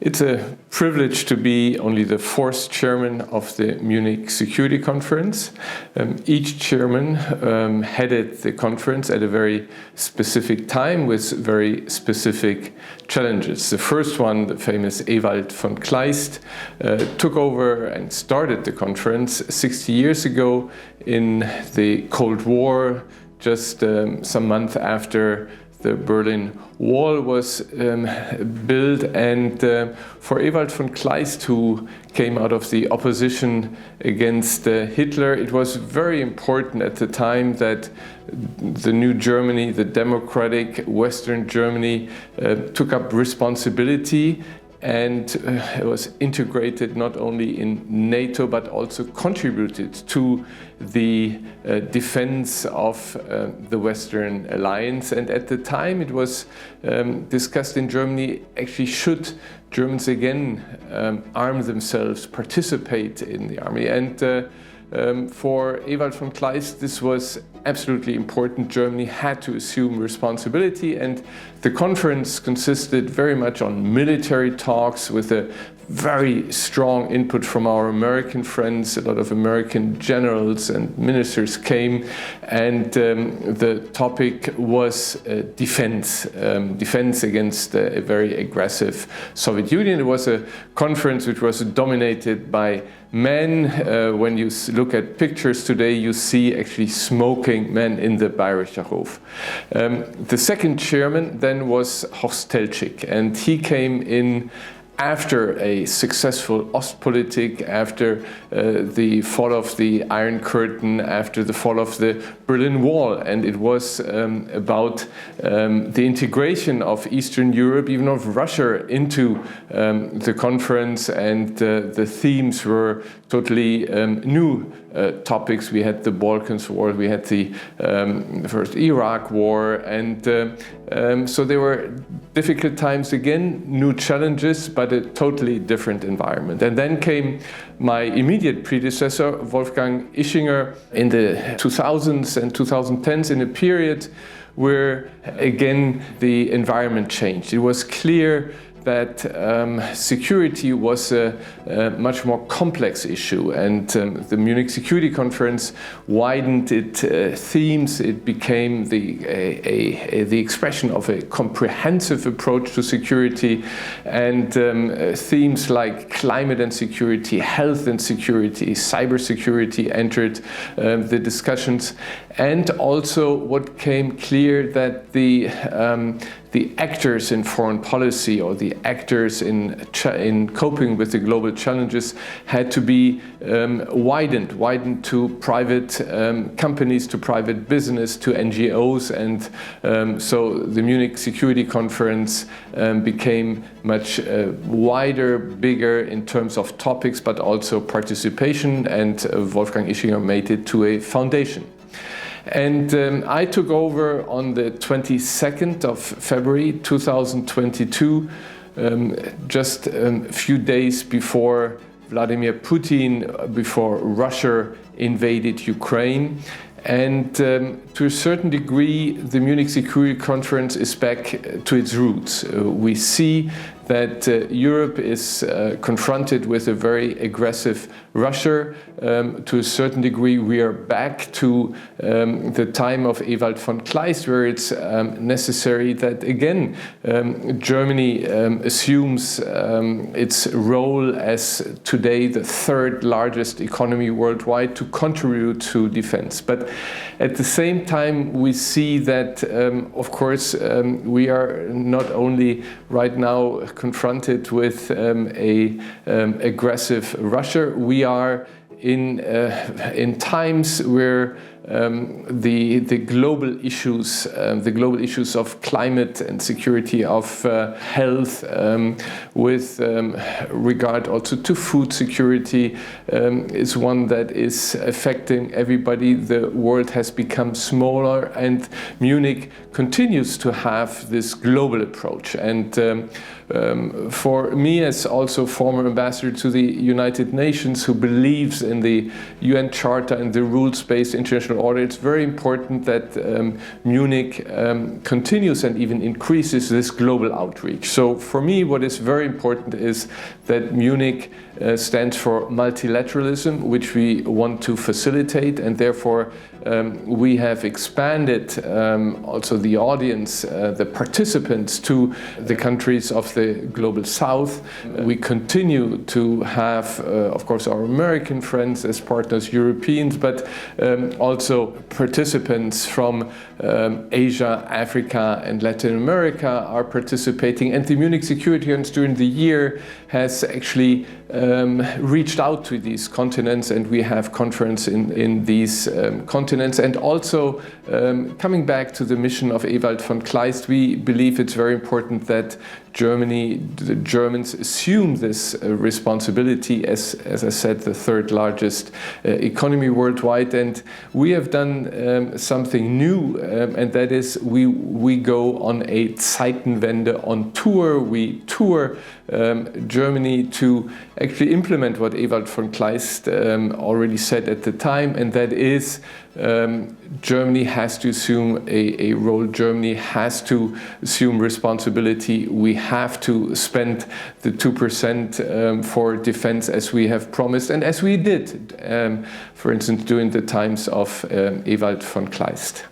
It's a privilege to be only the fourth chairman of the Munich Security Conference. Each chairman headed the conference at a very specific time with very specific challenges. The first one, the famous Ewald von Kleist, took over and started the conference 60 years ago in the Cold War, just some months after the Berlin Wall was built, and for Ewald von Kleist, who came out of the opposition against Hitler, it was very important at the time that the new Germany, the democratic Western Germany, took up responsibility and it was integrated not only in NATO but also contributed to the defense of the Western alliance. And at the time it was discussed in Germany, actually should Germans again arm themselves, participate in the army. And for Ewald von Kleist, this was absolutely important. Germany had to assume responsibility, and the conference consisted very much on military talks with a very strong input from our American friends. A lot of American generals and ministers came, and the topic was defense against a very aggressive Soviet Union. It was a conference which was dominated by men. When you look at pictures today, you see actually smoking men in the Bayerischer Hof. The second chairman then was Horst Teltschik, and he came in after a successful Ostpolitik, after the fall of the Iron Curtain, after the fall of the Berlin Wall. And it was about the integration of Eastern Europe, even of Russia, into the conference. And the themes were totally new topics. We had the Balkans War, we had the first Iraq War, and so there were difficult times again, new challenges, but a totally different environment. And then came my immediate predecessor, Wolfgang Ischinger, in the 2000s and 2010s, in a period where again the environment changed. It was clear that security was a much more complex issue, and the Munich Security Conference widened its themes. It became the expression of a comprehensive approach to security, and themes like climate and security, health and security, cybersecurity entered the discussions. And also what came clear that the actors in foreign policy, or the actors in coping with the global challenges, had to be widened to private companies, to private business, to NGOs, and so the Munich Security Conference became much wider, bigger in terms of topics, but also participation, and Wolfgang Ischinger made it to a foundation. And I took over on the 22nd of February 2022, just a few days before Vladimir Putin, before Russia invaded Ukraine. And to a certain degree, the Munich Security Conference is back to its roots. We see that Europe is confronted with a very aggressive Russia. To a certain degree, we are back to the time of Ewald von Kleist, where it's necessary that, again, Germany assumes its role as today the third largest economy worldwide to contribute to defense. But at the same time, we see that, of course, we are not only right now confronted with a aggressive Russia, we are in times where the global issues of climate and security, of health, with regard also to food security, is one that is affecting everybody. The world has become smaller, and Munich continues to have this global approach. And for me, as also former ambassador to the United Nations, who believes in the UN Charter and the rules-based international international order, it's very important that Munich continues and even increases this global outreach. So for me, what is very important is that Munich stands for multilateralism, which we want to facilitate, and therefore we have expanded also the audience, the participants, to the countries of the global south. We continue to have, of course, our American friends as partners, Europeans, but also participants from Asia, Africa, and Latin America are participating. And the Munich Security Conference during the year has actually reached out to these continents, and we have conference in these continents. And also, coming back to the mission of Ewald von Kleist, we believe it's very important that the Germans assume this responsibility as I said, the third largest economy worldwide. And we have done something new, and that is we go on a Zeitenwende on tour. We tour Germany to actually implement what Ewald von Kleist already said at the time, and that is Germany has to assume a role. Germany has to assume responsibility. We have to spend the 2% for defense as we have promised and as we did, for instance, during the times of Ewald von Kleist.